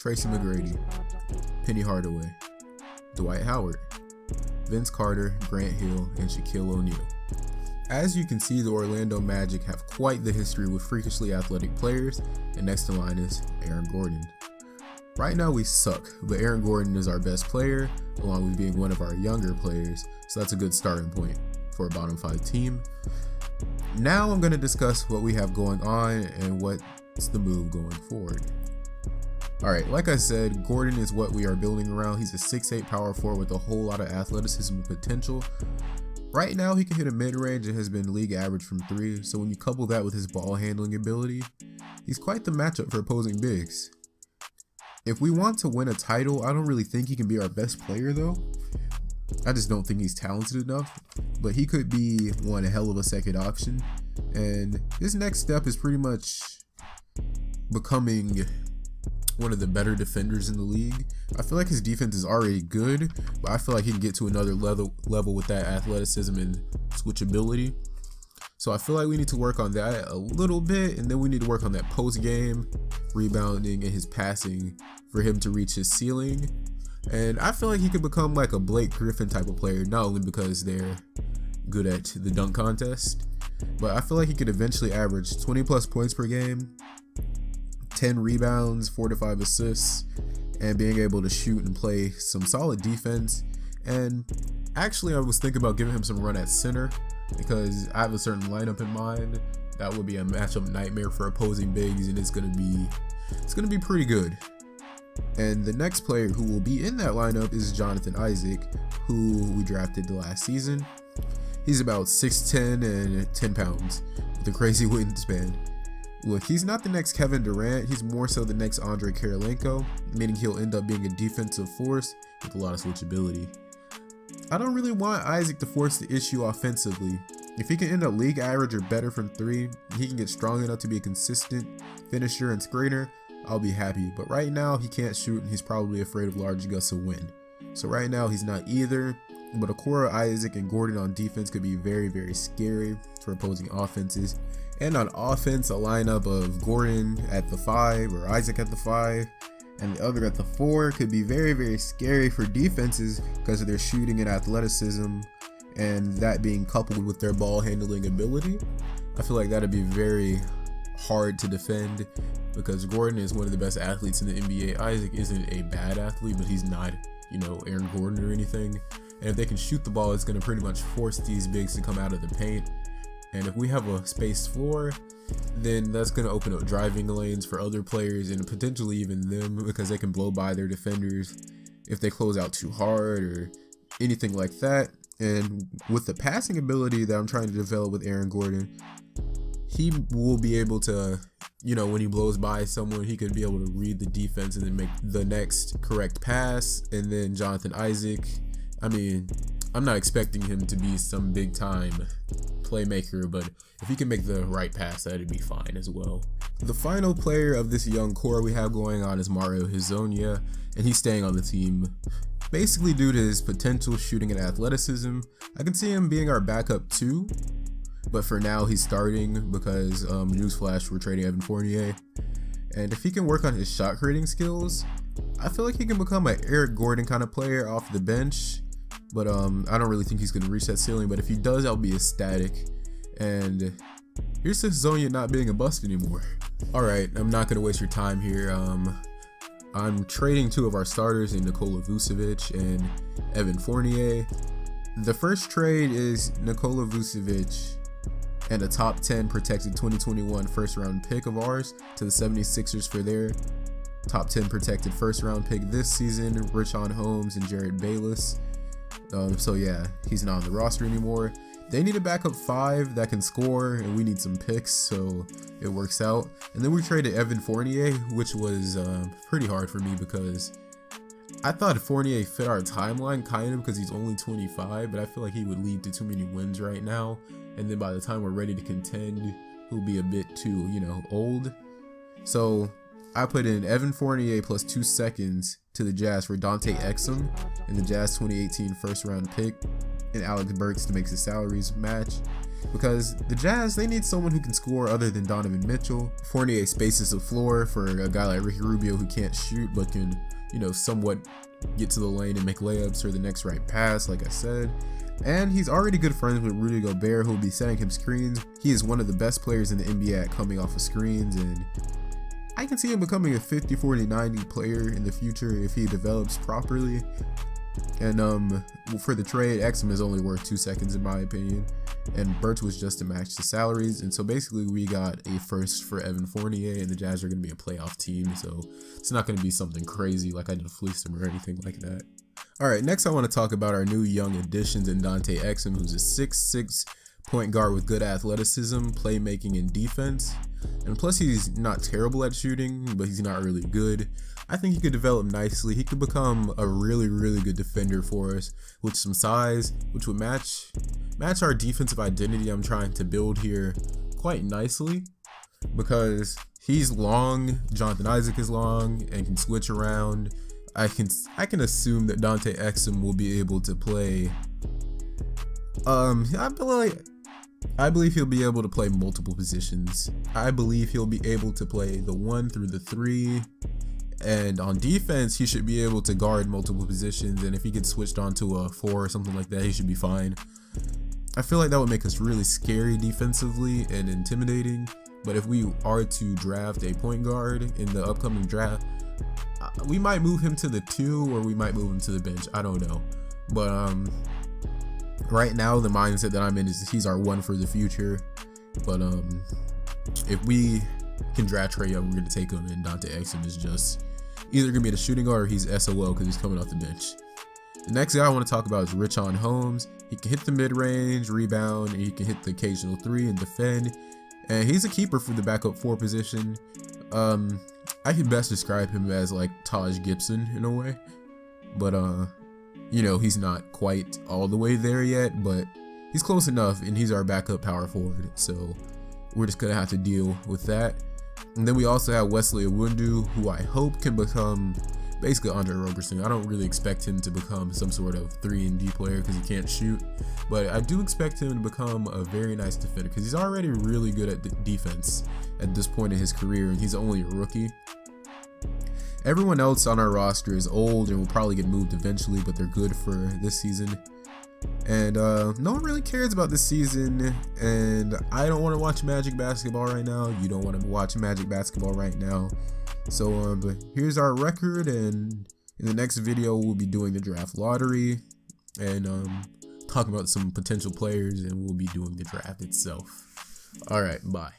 Tracy McGrady, Penny Hardaway, Dwight Howard, Vince Carter, Grant Hill, and Shaquille O'Neal. As you can see, the Orlando Magic have quite the history with freakishly athletic players, and next in line is Aaron Gordon. Right now we suck, but Aaron Gordon is our best player, along with being one of our younger players, so that's a good starting point for a bottom 5 team. Now I'm going to discuss what we have going on and what's the move going forward. Alright, like I said, Gordon is what we are building around. He's a 6'8" power forward with a whole lot of athleticism and potential. Right now he can hit a mid-range and has been league average from 3, so when you couple that with his ball handling ability, he's quite the matchup for opposing bigs. If we want to win a title, I don't really think he can be our best player though. I just don't think he's talented enough, but he could be one hell of a second option, and his next step is pretty much becoming one of the better defenders in the league. I feel like his defense is already good, but I feel like he can get to another level with that athleticism and switchability. So I feel like we need to work on that a little bit, and then we need to work on that post game, rebounding, and his passing for him to reach his ceiling. And I feel like he could become like a Blake Griffin type of player, not only because they're good at the dunk contest, but I feel like he could eventually average 20 plus points per game, 10 rebounds, 4 to 5 assists, and being able to shoot and play some solid defense. And actually I was thinking about giving him some run at center because I have a certain lineup in mind that would be a matchup nightmare for opposing bigs, and it's gonna be pretty good. And the next player who will be in that lineup is Jonathan Isaac, who we drafted last season. He's about 6'10" and 10 pounds with a crazy wingspan. Look, he's not the next Kevin Durant, he's more so the next Andre Kirilenko, meaning he'll end up being a defensive force with a lot of switchability. I don't really want Isaac to force the issue offensively. If he can end up league average or better from 3, he can get strong enough to be a consistent finisher and screener, I'll be happy. But right now he can't shoot and he's probably afraid of large gusts of wind. So right now he's not either, but a core of Isaac and Gordon on defense could be very, very scary for opposing offenses. And on offense, a lineup of Gordon at the 5 or Isaac at the 5 and the other at the 4 could be very, very scary for defenses because of their shooting and athleticism, and that being coupled with their ball handling ability. I feel like that'd be very hard to defend because Gordon is one of the best athletes in the NBA. Isaac isn't a bad athlete, but he's not, you know, Aaron Gordon or anything. And if they can shoot the ball, it's going to pretty much force these bigs to come out of the paint. And if we have a spaced floor, then that's going to open up driving lanes for other players and potentially even them, because they can blow by their defenders if they close out too hard or anything like that. And with the passing ability that I'm trying to develop with Aaron Gordon, he will be able to, you know, when he blows by someone, he could be able to read the defense and then make the next correct pass. And then Jonathan Isaac, I mean, I'm not expecting him to be some big time playmaker, but if he can make the right pass, that'd be fine as well. The final player of this young core we have going on is Mario Hezonja, and he's staying on the team basically due to his potential shooting and athleticism. I can see him being our backup too, but for now he's starting because newsflash, we're trading Evan Fournier. And if he can work on his shot creating skills, I feel like he can become an Eric Gordon kind of player off the bench. But I don't really think he's going to reach that ceiling, but if he does, I'll be ecstatic. And here's to Hezonja not being a bust anymore. Alright, I'm not going to waste your time here. I'm trading 2 of our starters in Nikola Vucevic and Evan Fournier. The first trade is Nikola Vucevic and a top 10 protected 2021 first round pick of ours to the 76ers for their top 10 protected first round pick this season, Richaun Holmes and Jared Bayless. So yeah, he's not on the roster anymore. They need a backup 5 that can score, and we need some picks, so it works out. And then we traded Evan Fournier, which was pretty hard for me because I thought Fournier fit our timeline kind of because he's only 25, but I feel like he would lead to too many wins right now. And then by the time we're ready to contend, he'll be a bit too, you know, old. So I put in Evan Fournier plus 2 seconds to the Jazz for Dante Exum and the Jazz 2018 first round pick and Alex Burks to make the salaries match. because the Jazz, they need someone who can score other than Donovan Mitchell. Fournier spaces the floor for a guy like Ricky Rubio who can't shoot but can, you know, somewhat get to the lane and make layups or the next right pass, like I said. And he's already good friends with Rudy Gobert, who will be setting him screens. He is one of the best players in the NBA at coming off of screens, and I can see him becoming a 50, 40, 90 player in the future if he develops properly. And for the trade, Exum is only worth 2 seconds in my opinion, and Birch was just to match the salaries. And so basically we got a first for Evan Fournier, and the Jazz are going to be a playoff team, so it's not going to be something crazy like I did fleece them or anything like that. Alright, next I want to talk about our new young additions in Dante Exum, who's a 6'6" point guard with good athleticism, playmaking, and defense. And plus he's not terrible at shooting, but he's not really good. I think he could develop nicely. He could become a really good defender for us with some size, which would match our defensive identity I'm trying to build here quite nicely, because he's long, Jonathan Isaac is long, and can switch around. I can assume that Dante Exum will be able to play. I believe he'll be able to play multiple positions. I believe he'll be able to play the 1 through the 3, and on defense he should be able to guard multiple positions. And if he gets switched onto a 4 or something like that, he should be fine. I feel like that would make us really scary defensively and intimidating. But if we are to draft a point guard in the upcoming draft, we might move him to the 2 or we might move him to the bench. I don't know. But right now the mindset that I'm in is he's our 1 for the future. But if we can draft Trae Young, we're gonna take him, and Dante Exum is just either gonna be the shooting guard or he's SOL because he's coming off the bench. The next guy I want to talk about is Richaun Holmes. He can hit the mid-range, rebound, and he can hit the occasional 3 and defend. And he's a keeper for the backup 4 position. I can best describe him as like Taj Gibson in a way, but you know, he's not quite all the way there yet, but he's close enough, and he's our backup power forward, so we're just gonna have to deal with that. And then we also have Wesley Iwundu, who I hope can become basically Andre Roberson. I don't really expect him to become some sort of 3-and-D player because he can't shoot, but I do expect him to become a very nice defender because he's already really good at the defense at this point in his career, and he's only a rookie. Everyone else on our roster is old and will probably get moved eventually, but they're good for this season. And no one really cares about this season, and I don't want to watch Magic basketball right now. You don't want to watch Magic basketball right now. So but here's our record, and in the next video we'll be doing the draft lottery and talking about some potential players, and we'll be doing the draft itself. Alright, bye.